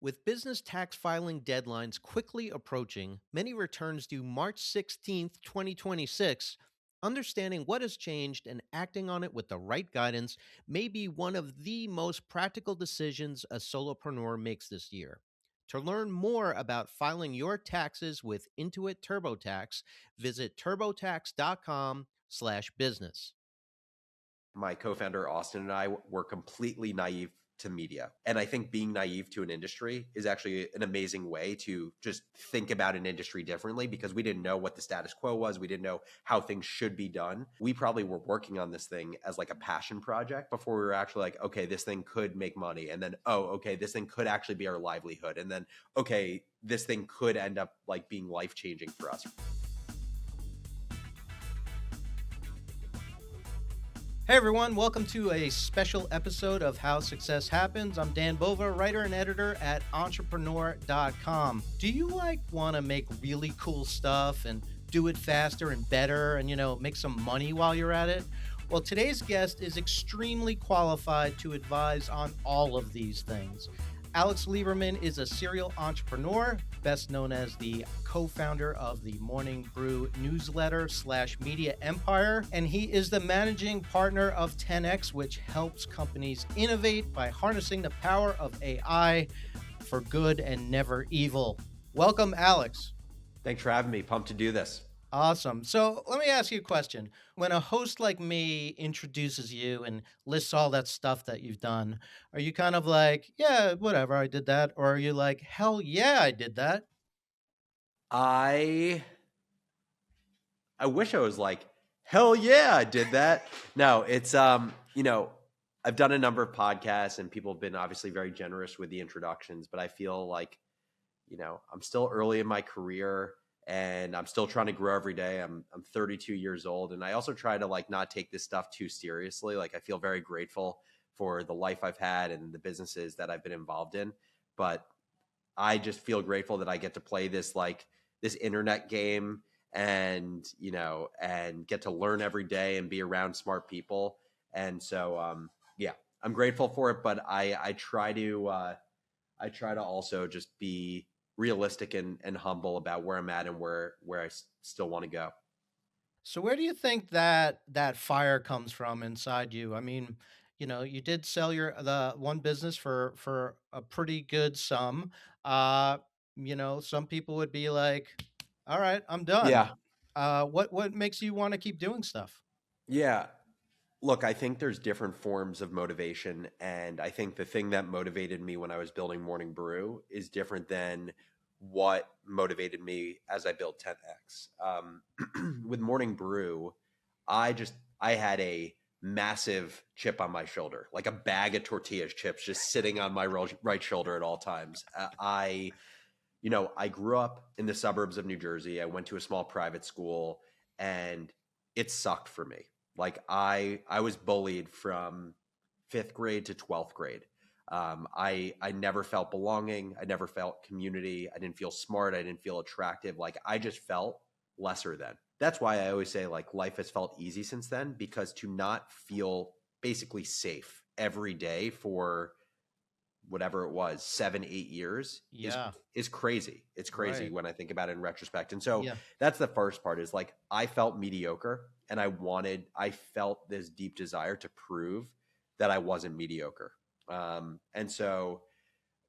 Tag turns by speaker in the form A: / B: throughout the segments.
A: With business tax filing deadlines quickly approaching, many returns due March 16th, 2026, understanding what has changed and acting on it with the right guidance may be one of the most practical decisions a solopreneur makes this year. To learn more about filing your taxes with Intuit TurboTax, visit turbotax.com/business.
B: My co-founder Austin and I were completely naive to media. And I think being naive to an industry is actually an amazing way to just think about an industry differently because we didn't know what the status quo was. We didn't know how things should be done. We probably were working on this thing as like a passion project before we were actually like, okay, this thing could make money. And then, oh, okay, this thing could actually be our livelihood. And then, okay, this thing could end up like being life-changing for us.
A: Hey everyone, welcome to a special episode of How Success Happens. I'm Dan Bova, writer and editor at entrepreneur.com. Do you want to make really cool stuff and do it faster and better and make some money while you're at it? Well, today's guest is extremely qualified to advise on all of these things. Alex Lieberman is a serial entrepreneur, best known as the co-founder of the Morning Brew newsletter/media empire, and he is the managing partner of 10X, which helps companies innovate by harnessing the power of AI for good and never evil. Welcome, Alex.
B: Thanks for having me. Pumped to do this.
A: Awesome. So let me ask you a question. When a host like me introduces you and lists all that stuff that you've done, are you kind of like, yeah, whatever, I did that? Or are you like, hell yeah, I did that?
B: I wish I was like, hell yeah, I did that. No, it's I've done a number of podcasts and people have been obviously very generous with the introductions, but I feel like, I'm still early in my career and I'm still trying to grow every day. I'm 32 years old and I also try to like not take this stuff too seriously. Like I feel very grateful for the life I've had and the businesses that I've been involved in, but I just feel grateful that I get to play this internet game and and get to learn every day and be around smart people. And so yeah, I'm grateful for it, but I try to also just be realistic and humble about where I'm at and where I still want to go.
A: So where do you think that fire comes from inside you? I mean, you did sell the one business for a pretty good sum. Uh, some people would be like, "All right, I'm done."
B: Yeah.
A: What makes you want to keep doing stuff?
B: Yeah. Look, I think there's different forms of motivation. And I think the thing that motivated me when I was building Morning Brew is different than what motivated me as I built 10X. With Morning Brew, I had a massive chip on my shoulder, like a bag of tortillas chips just sitting on my right shoulder at all times. I grew up in the suburbs of New Jersey. I went to a small private school and it sucked for me. Like I was bullied from 5th grade to 12th grade. I never felt belonging. I never felt community. I didn't feel smart. I didn't feel attractive. Like I just felt lesser than. That's why I always say like life has felt easy since then, because to not feel basically safe every day for whatever it was, 7, 8 years
A: Yeah,
B: is crazy. It's crazy
A: right.
B: when I think about it in retrospect. And so
A: Yeah.
B: that's the first part, is like I felt mediocre and I felt this deep desire to prove that I wasn't mediocre. And so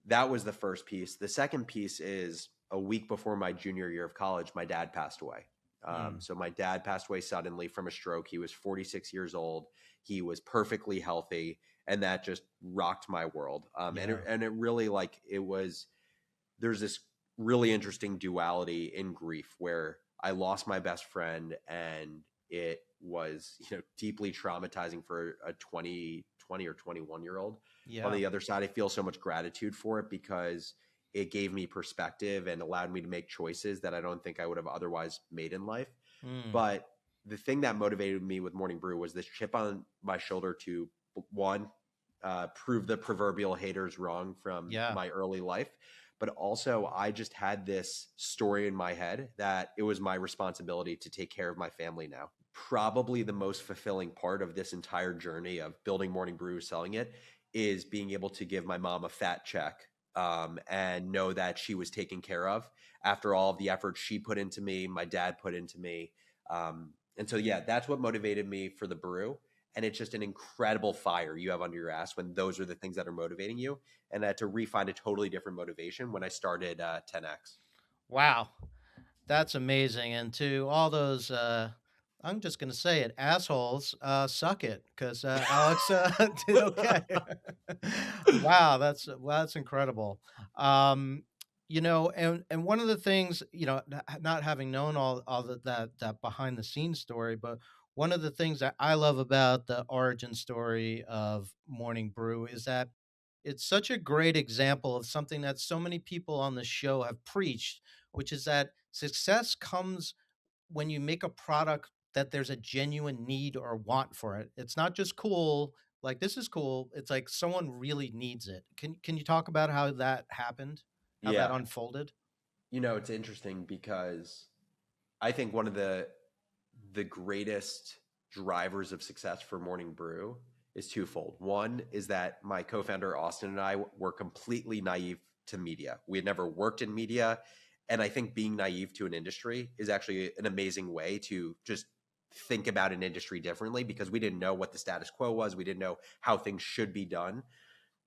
B: that was the first piece. The second piece is a week before my junior year of college, my dad passed away.
A: Mm,
B: So my dad passed away suddenly from a stroke. He was 46 years old. He was perfectly healthy, and that just rocked my world.
A: yeah.
B: And it really there's this really interesting duality in grief where I lost my best friend, and it was deeply traumatizing for a 20 or 21-year old. On
A: Yeah.
B: the other side, I feel so much gratitude for it because it gave me perspective and allowed me to make choices that I don't think I would have otherwise made in life.
A: Mm,
B: But the thing that motivated me with Morning Brew was this chip on my shoulder to, one, prove the proverbial haters wrong from
A: yeah.
B: my early life. But also, I just had this story in my head that it was my responsibility to take care of my family now. Probably the most fulfilling part of this entire journey of building Morning Brew, selling it, is being able to give my mom a fat check and know that she was taken care of after all of the effort she put into me, my dad put into me. And so, yeah, that's what motivated me for the brew. And it's just an incredible fire you have under your ass when those are the things that are motivating you. And I had to refine a totally different motivation when I started 10X.
A: Wow. That's amazing. And to all those, I'm just going to say it, assholes, suck it, because Alex did okay. Wow, that's incredible. Um, and one of the things, not having known all that behind the scenes story, but one of the things that I love about the origin story of Morning Brew is that it's such a great example of something that so many people on the show have preached, which is that success comes when you make a product that there's a genuine need or want for it. It's not just cool, like this is cool. It's like someone really needs it. Can you talk about how that happened? How that
B: Yeah.
A: unfolded?
B: It's interesting because I think one of the greatest drivers of success for Morning Brew is twofold. One is that my co-founder Austin and I were completely naive to media. We had never worked in media, and I think being naive to an industry is actually an amazing way to just think about an industry differently because we didn't know what the status quo was. We didn't know how things should be done.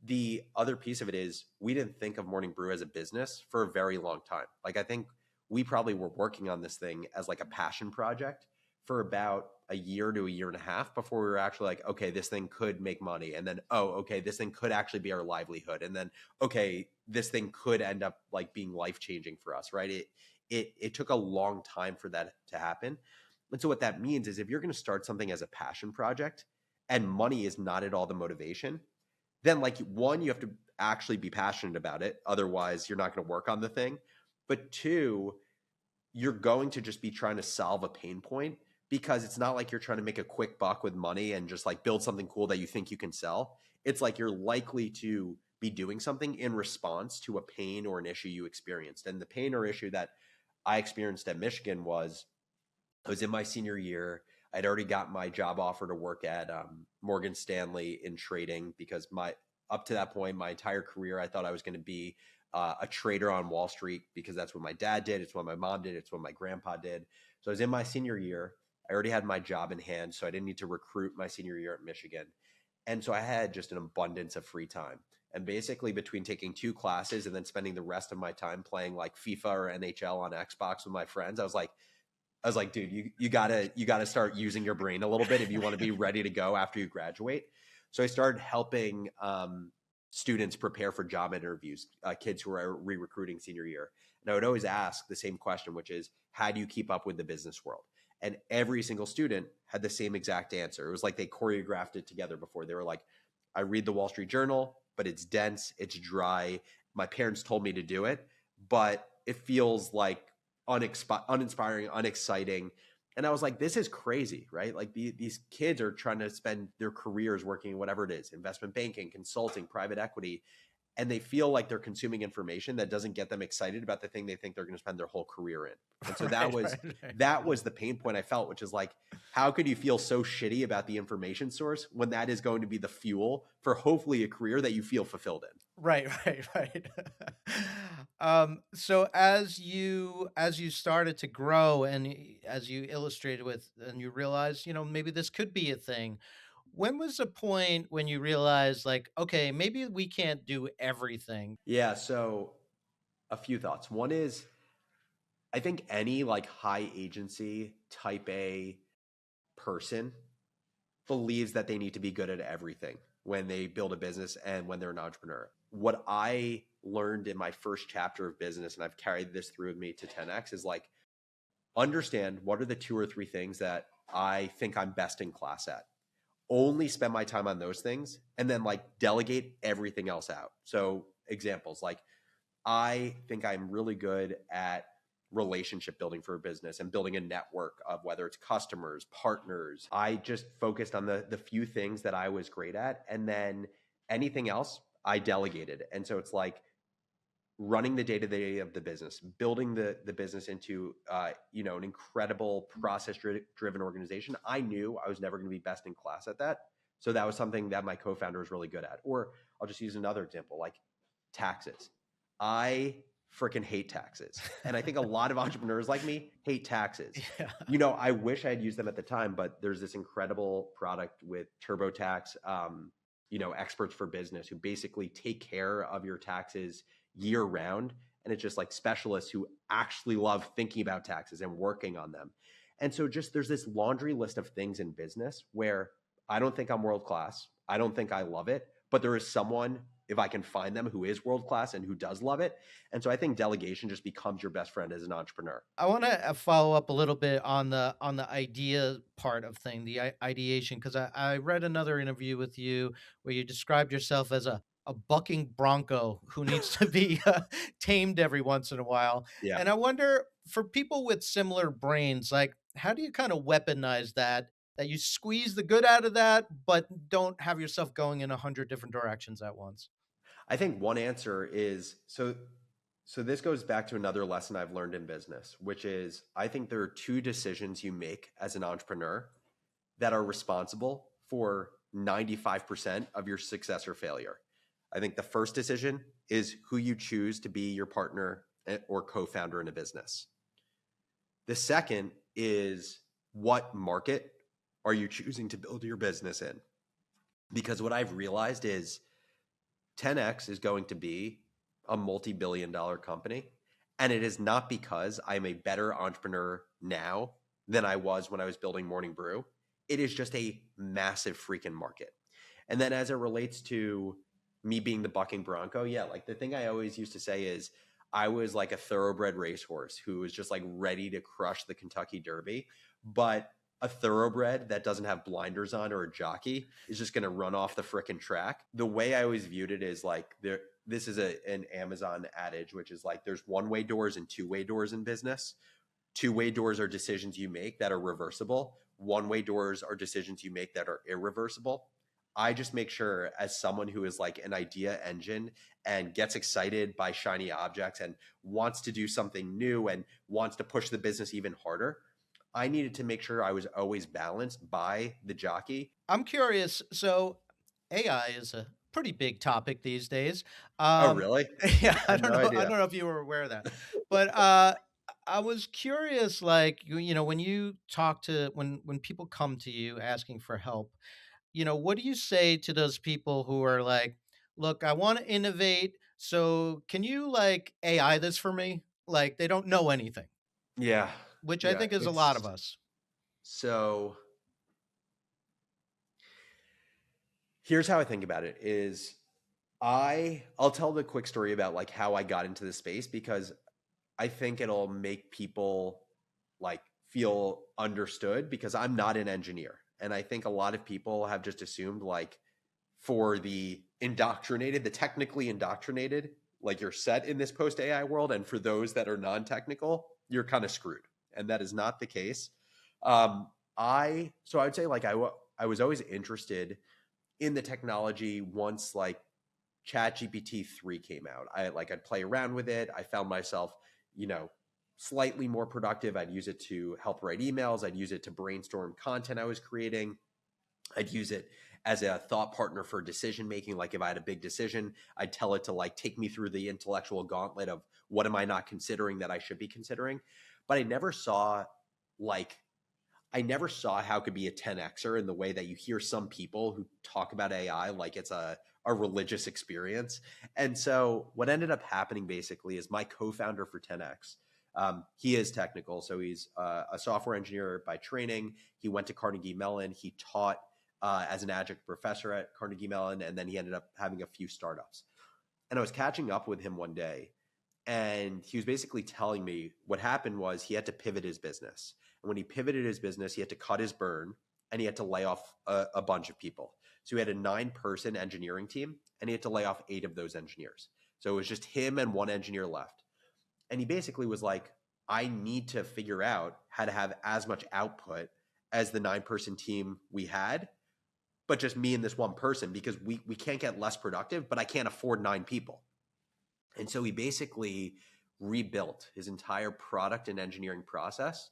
B: The other piece of it is we didn't think of Morning Brew as a business for a very long time. Like I think we probably were working on this thing as like a passion project for about a year to a year and a half before we were actually like, okay, this thing could make money. And then, oh, okay, this thing could actually be our livelihood. And then, okay, this thing could end up like being life-changing for us, right? It took a long time for that to happen. And so what that means is if you're going to start something as a passion project and money is not at all the motivation, then like one, you have to actually be passionate about it. Otherwise, you're not going to work on the thing. But two, you're going to just be trying to solve a pain point because it's not like you're trying to make a quick buck with money and just like build something cool that you think you can sell. It's like you're likely to be doing something in response to a pain or an issue you experienced. And the pain or issue that I experienced at Michigan was I was in my senior year. I'd already got my job offer to work at Morgan Stanley in trading because my up to that point, my entire career, I thought I was going to be a trader on Wall Street because that's what my dad did. It's what my mom did. It's what my grandpa did. So I was in my senior year. I already had my job in hand, so I didn't need to recruit my senior year at Michigan. And so I had just an abundance of free time. And basically, between taking two classes and then spending the rest of my time playing like FIFA or NHL on Xbox with my friends, I was like, dude, you gotta start using your brain a little bit if you want to be ready to go after you graduate. So I started helping students prepare for job interviews, kids who are re-recruiting senior year. And I would always ask the same question, which is, how do you keep up with the business world? And every single student had the same exact answer. It was like they choreographed it together before. They were like, I read the Wall Street Journal, but it's dense, it's dry. My parents told me to do it, but it feels like uninspiring, unexciting. And I was like, this is crazy, right? Like these kids are trying to spend their careers working whatever it is, investment banking, consulting, private equity, and they feel like they're consuming information that doesn't get them excited about the thing they think they're going to spend their whole career in. And so that
A: Right,
B: was
A: right, right.
B: that was the pain point I felt, which is like, how could you feel so shitty about the information source when that is going to be the fuel for hopefully a career that you feel fulfilled in?
A: Right, right, right. So as you started to grow and as you illustrated with, and you realized, maybe this could be a thing. When was the point when you realized, like, okay, maybe we can't do everything?
B: Yeah, so a few thoughts. One is I think any like high agency type A person believes that they need to be good at everything when they build a business and when they're an entrepreneur. What I learned in my first chapter of business, and I've carried this through with me to 10X, is like understand what are the two or three things that I think I'm best in class at. Only spend my time on those things and then like delegate everything else out. So, examples like I think I'm really good at relationship building for a business and building a network of whether it's customers, partners. I just focused on the few things that I was great at, and then anything else I delegated. And so it's like running the day to day of the business, building the business into an incredible process driven organization. I knew I was never going to be best in class at that, so that was something that my co-founder was really good at. Or I'll just use another example, like taxes. I freaking hate taxes. And I think a lot of entrepreneurs like me hate taxes.
A: Yeah.
B: I wish I had used them at the time, but there's this incredible product with TurboTax, experts for business who basically take care of your taxes year round. And it's just like specialists who actually love thinking about taxes and working on them. And so just there's this laundry list of things in business where I don't think I'm world class. I don't think I love it, but there is someone, if I can find them, who is world class and who does love it. And so I think delegation just becomes your best friend as an entrepreneur.
A: I want to follow up a little bit on the idea part of thing, the ideation, because I read another interview with you where you described yourself as a bucking bronco who needs to be tamed every once in a while.
B: Yeah.
A: And I wonder, for people with similar brains, like, how do you kind of weaponize that you squeeze the good out of that, but don't have yourself going in 100 different directions at once?
B: I think one answer is so this goes back to another lesson I've learned in business, which is I think there are two decisions you make as an entrepreneur that are responsible for 95% of your success or failure. I think the first decision is who you choose to be your partner or co-founder in a business. The second is what market are you choosing to build your business in? Because what I've realized is 10X is going to be a multi-billion-dollar company. And it is not because I'm a better entrepreneur now than I was when I was building Morning Brew. It is just a massive freaking market. And then as it relates to me being the bucking bronco, yeah, like the thing I always used to say is I was like a thoroughbred racehorse who was just like ready to crush the Kentucky Derby. But a thoroughbred that doesn't have blinders on or a jockey is just going to run off the frickin' track. The way I always viewed it is like this is an Amazon adage, which is like there's one-way doors and two-way doors in business. Two-way doors are decisions you make that are reversible. One-way doors are decisions you make that are irreversible. I just make sure, as someone who is like an idea engine and gets excited by shiny objects and wants to do something new and wants to push the business even harder, I needed to make sure I was always balanced by the jockey.
A: I'm curious. So AI is a pretty big topic these days.
B: Oh,
A: Um,
B: really?
A: yeah,
B: I had no
A: I
B: idea.
A: don't know if you were aware of that, but I was curious. Like, when you talk to when people come to you asking for help, what do you say to those people who are like, "Look, I want to innovate, so can you like AI this for me?" Like, they don't know anything,
B: Yeah.
A: which I
B: Yeah.
A: think is a lot of
B: It's
A: us.
B: so here's how I think about it is I'll tell the quick story about like how I got into the space because I think it'll make people like feel understood because I'm not an engineer. And I think a lot of people have just assumed like for the indoctrinated, the technically indoctrinated, like you're set in this post AI world. And for those that are non-technical, you're kind of screwed. And that is not the case. So I would say like I was always interested in the technology once like ChatGPT 3 came out. I'd play around with it. I found myself, you know, slightly more productive. I'd use it to help write emails. I'd use it to brainstorm content I was creating. I'd use it as a thought partner for decision making. Like if I had a big decision, I'd tell it to like take me through the intellectual gauntlet of what am I not considering that I should be considering. But like I never saw how it could be a 10xer in the way that you hear some people who talk about AI like it's a religious experience. And so what ended up happening basically is my co-founder for 10x, he is technical. So he's a software engineer by training. He went to Carnegie Mellon. He taught as an adjunct professor at Carnegie Mellon, and then he ended up having a few startups. And I was catching up with him one day, and he was basically telling me what happened was he had to pivot his business. And when he pivoted his business, he had to cut his burn and he had to lay off a bunch of people. So he had a 9-person engineering team and he had to lay off 8 of those engineers. So it was just him and one engineer left. And he basically was like, I need to figure out how to have as much output as the 9-person team we had, but just me and this one person because we can't get less productive, but I can't afford 9 people. And so he basically rebuilt his entire product and engineering process,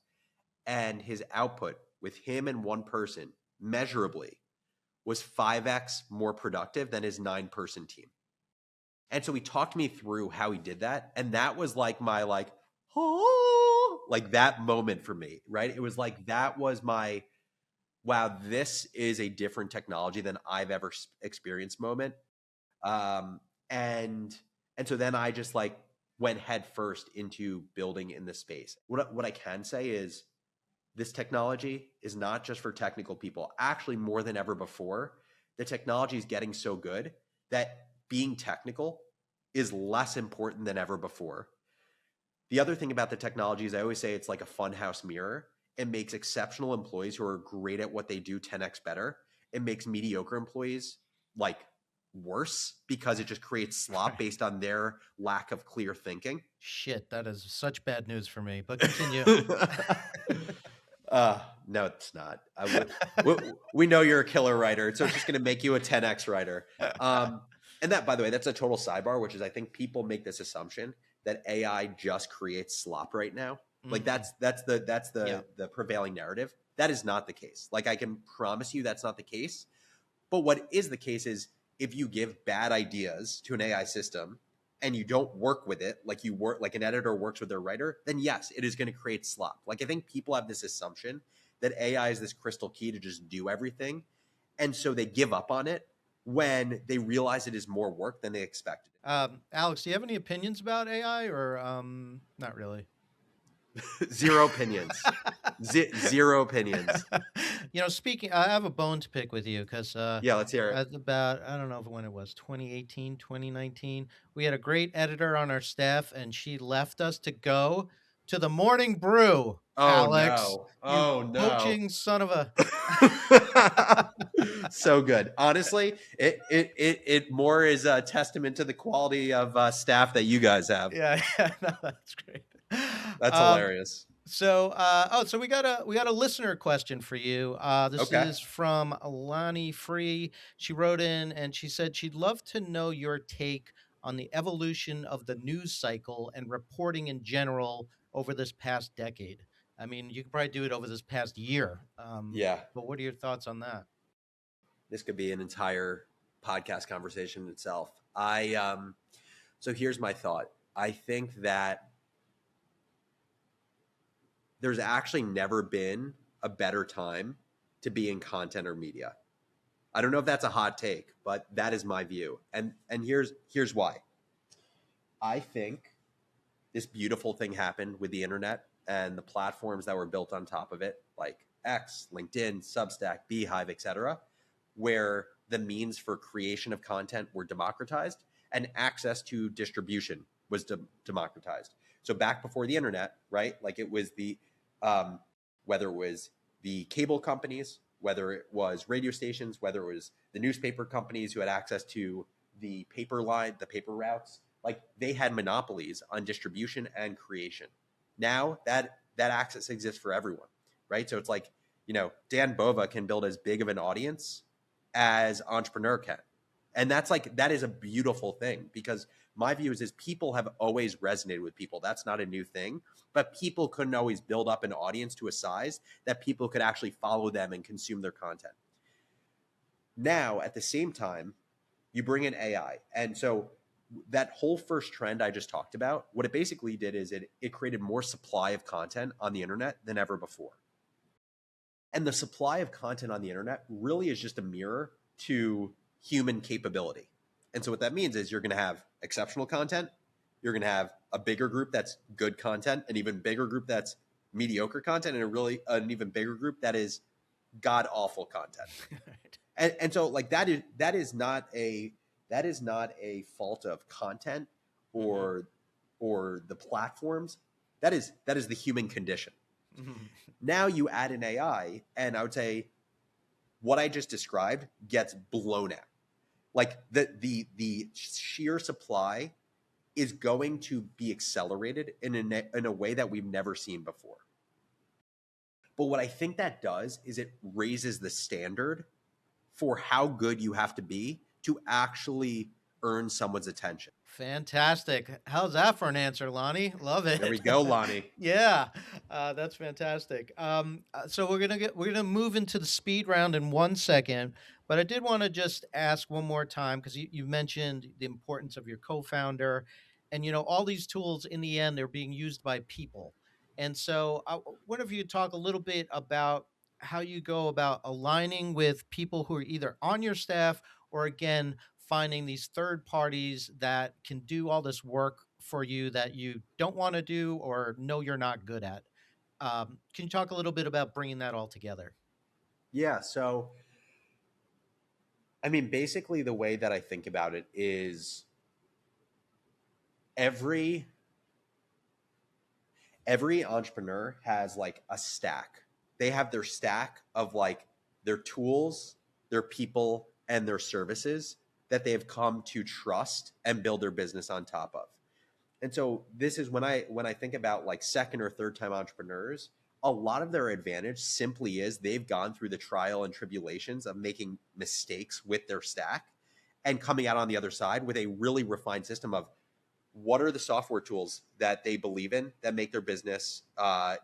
B: and his output with him and one person measurably was 5x more productive than his 9-person team. And so he talked me through how he did that. And that was like my like, oh, like that moment for me, right? It was like, that was my, wow, this is a different technology than I've ever experienced moment. Um, and, and so then I just like went head first into building in this space. What I can say is this technology is not just for technical people. Actually, more than ever before, the technology is getting so good that being technical is less important than ever before. The other thing about the technology is I always say it's like a funhouse mirror. It makes exceptional employees who are great at what they do 10x better. It makes mediocre employees like worse because it just creates slop based on their lack of clear thinking.
A: Shit, that is such bad news for me. But continue.
B: No, it's not. We know you're a killer writer, so it's just going to make you a 10x writer. And that, by the way, that's a total sidebar, which is I think people make this assumption that AI just creates slop right now. Like that's the prevailing narrative. That is not the case. Like I can promise you that's not the case. But what is the case is if you give bad ideas to an AI system and you don't work with it like you work like an editor works with their writer, then yes, it is going to create slop. Like I think people have this assumption that AI is this crystal key to just do everything. And so they give up on it when they realize it is more work than they expected.
A: Alex, do you have any opinions about AI or not really?
B: Zero opinions. Zero opinions.
A: You know, speaking, I have a bone to pick with you because
B: Yeah, let's hear it.
A: at about, I don't know when it was, 2018, 2019, we had a great editor on our staff and she left us to go to the Morning Brew.
B: Oh,
A: Alex,
B: no.
A: you
B: Oh, no.
A: poaching son of a.
B: So good. Honestly, it more is a testament to the quality of staff that you guys have.
A: Yeah, no, that's great.
B: That's hilarious.
A: So, so we got a listener question for you. This
B: Okay.
A: is from Alani Free. She wrote in and she said she'd love to know your take on the evolution of the news cycle and reporting in general over this past decade. I mean, you could probably do it over this past year.
B: Yeah.
A: But what are your thoughts on that?
B: This could be an entire podcast conversation in itself. So here's my thought. I think that there's actually never been a better time to be in content or media. I don't know if that's a hot take, but that is my view. And here's why. I think this beautiful thing happened with the internet and the platforms that were built on top of it, like X, LinkedIn, Substack, Beehive, etc., where the means for creation of content were democratized and access to distribution was democratized. So back before the internet, right? Like it was the whether it was the cable companies, whether it was radio stations, whether it was the newspaper companies who had access to the paper line, the paper routes, like they had monopolies on distribution and creation. Now that access exists for everyone, right? So it's like, Dan Bova can build as big of an audience as entrepreneur can. And that is a beautiful thing because my view is people have always resonated with people. That's not a new thing, but people couldn't always build up an audience to a size that people could actually follow them and consume their content. Now, at the same time, you bring in AI. And so that whole first trend I just talked about, what it basically did is it created more supply of content on the internet than ever before. And the supply of content on the internet really is just a mirror to human capability. And so what that means is you're going to have exceptional content. You're going to have a bigger group that's good content, an even bigger group that's mediocre content, and an even bigger group that is god awful content. and so like that is not a fault of content or the platforms. That is the human condition. Now you add an AI, and I would say what I just described gets blown out. Like the sheer supply is going to be accelerated in a way that we've never seen before. But what I think that does is it raises the standard for how good you have to be to actually earn someone's attention.
A: Fantastic. How's that for an answer, Lonnie? Love
B: There
A: it.
B: we go, Lonnie.
A: Yeah, that's fantastic. So we're gonna move into the speed round in 1 second, but I did want to just ask one more time because you mentioned the importance of your co-founder, and all these tools in the end they're being used by people, and so I wonder if you could talk a little bit about how you go about aligning with people who are either on your staff or again finding these third parties that can do all this work for you that you don't want to do or know you're not good at. Can you talk a little bit about bringing that all together?
B: Yeah. So, I mean, basically, the way that I think about it is every every entrepreneur has like a stack. They have their stack of like their tools, their people, and their services that they have come to trust and build their business on top of. And so this is when I think about like second or third time entrepreneurs, a lot of their advantage simply is they've gone through the trial and tribulations of making mistakes with their stack and coming out on the other side with a really refined system of what are the software tools that they believe in that make their business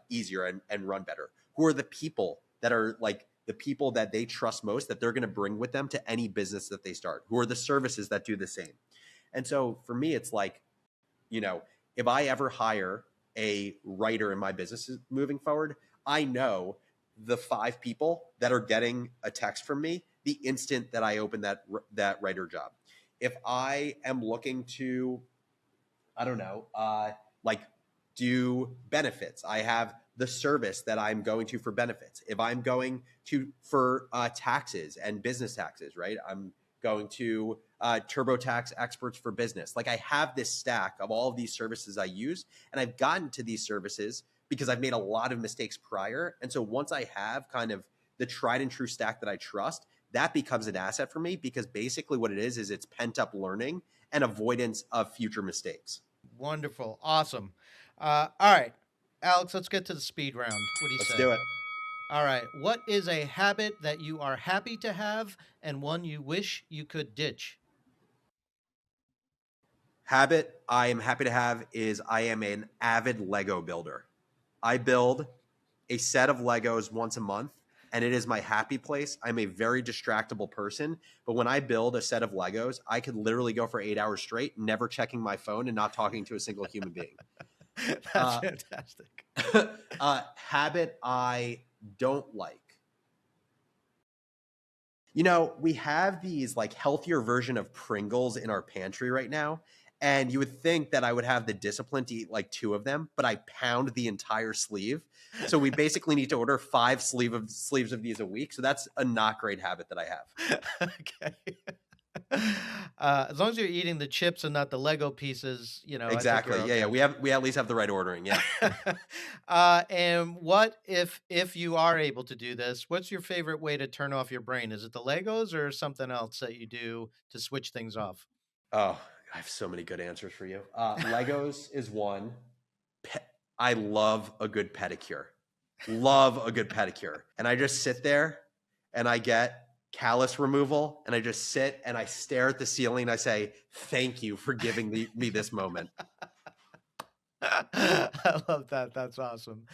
B: easier and run better? Who are the people that are like the people that they trust most that they're going to bring with them to any business that they start? Who are the services that do the same? And so for me, it's like, if I ever hire a writer in my business moving forward, I know the 5 people that are getting a text from me the instant that I open that writer job. If I am looking to, I don't know, like do benefits. I have the service that I'm going to for benefits. If I'm going to for taxes and business taxes, right? I'm going to TurboTax experts for business. Like I have this stack of all of these services I use, and I've gotten to these services because I've made a lot of mistakes prior. And so once I have kind of the tried and true stack that I trust, that becomes an asset for me because basically what it is it's pent up learning and avoidance of future mistakes.
A: Wonderful. Awesome. All right, Alex, let's get to the speed round. What do you
B: Let's
A: say?
B: do it.
A: All right. What is a habit that you are happy to have and one you wish you could ditch?
B: Habit I am happy to have is I am an avid Lego builder. I build a set of Legos once a month, and it is my happy place. I'm a very distractible person, but when I build a set of Legos, I could literally go for 8 hours straight, never checking my phone and not talking to a single human being.
A: That's
B: Uh,
A: fantastic.
B: habit I don't like. We have these like healthier version of Pringles in our pantry right now. And you would think that I would have the discipline to eat like 2 of them, but I pound the entire sleeve. So we basically need to order 5 sleeves of these a week. So that's a not great habit that I have.
A: Okay. As long as you're eating the chips and not the Lego pieces, I think
B: Exactly.
A: you're
B: Yeah, yeah.
A: okay.
B: We at least have the right ordering. Yeah.
A: And what if you are able to do this? What's your favorite way to turn off your brain? Is it the Legos or something else that you do to switch things off?
B: Oh, I have so many good answers for you. Legos is one. Pe- I love a good pedicure. Love a good pedicure. And I just sit there and I get callus removal and I just sit and I stare at the ceiling and I say, thank you for giving me this moment.
A: I love that. That's awesome.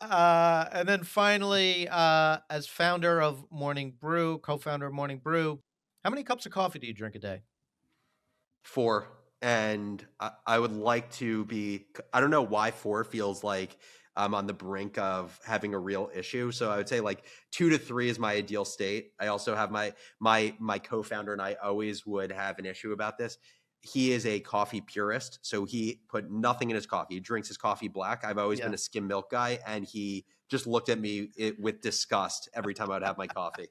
A: And then finally, as founder of Morning Brew, co-founder of Morning Brew, how many cups of coffee do you drink a day?
B: 4. And I would like to be, I don't know why 4 feels like I'm on the brink of having a real issue. So I would say like 2 to 3 is my ideal state. I also have my co-founder and I always would have an issue about this. He is a coffee purist, so he put nothing in his coffee. He drinks his coffee black. I've always been
A: Yeah.
B: a skim milk guy, and he just looked at me with disgust every time I would have my coffee.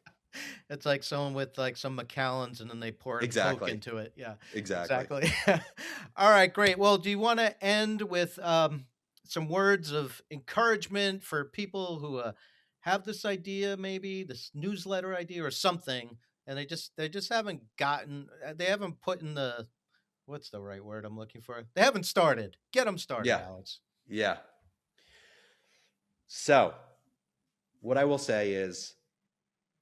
A: It's like someone with like some Macallans and then they pour in Coke
B: Exactly.
A: into it. Yeah,
B: Exactly.
A: exactly. All right, great. Well, do you want to end with some words of encouragement for people who have this idea, maybe this newsletter idea or something, and they just haven't gotten, they haven't put in the what's the right word I'm looking for? They haven't started. Get them started,
B: Yeah.
A: Alex.
B: Yeah. So, what I will say is,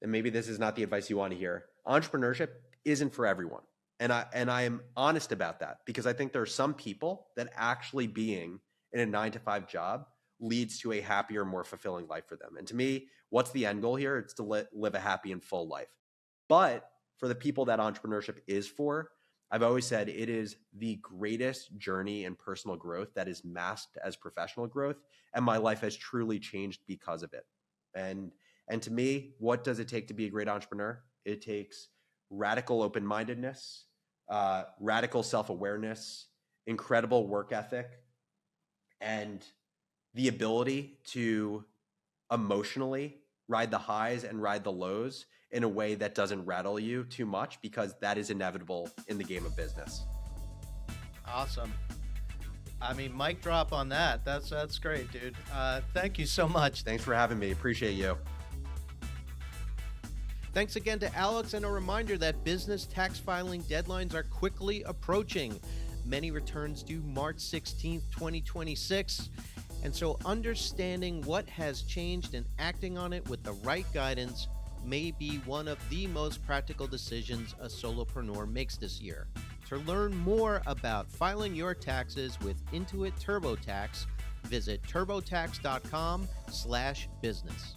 B: and maybe this is not the advice you want to hear, entrepreneurship isn't for everyone. And I am honest about that, because I think there are some people that actually being in a 9 to 5 job leads to a happier, more fulfilling life for them. And to me, what's the end goal here? It's to live a happy and full life. But for the people that entrepreneurship is for, I've always said it is the greatest journey in personal growth that is masked as professional growth. And my life has truly changed because of it. And to me, what does it take to be a great entrepreneur? It takes radical open-mindedness, radical self-awareness, incredible work ethic, and the ability to emotionally ride the highs and ride the lows in a way that doesn't rattle you too much, because that is inevitable in the game of business.
A: Awesome. I mean, mic drop on that. That's great, dude. Thank you so much.
B: Thanks for having me. Appreciate you.
A: Thanks again to Alex, and a reminder that business tax filing deadlines are quickly approaching. Many returns due March 16th, 2026. And so understanding what has changed and acting on it with the right guidance may be one of the most practical decisions a solopreneur makes this year. To learn more about filing your taxes with Intuit TurboTax, visit turbotax.com/business.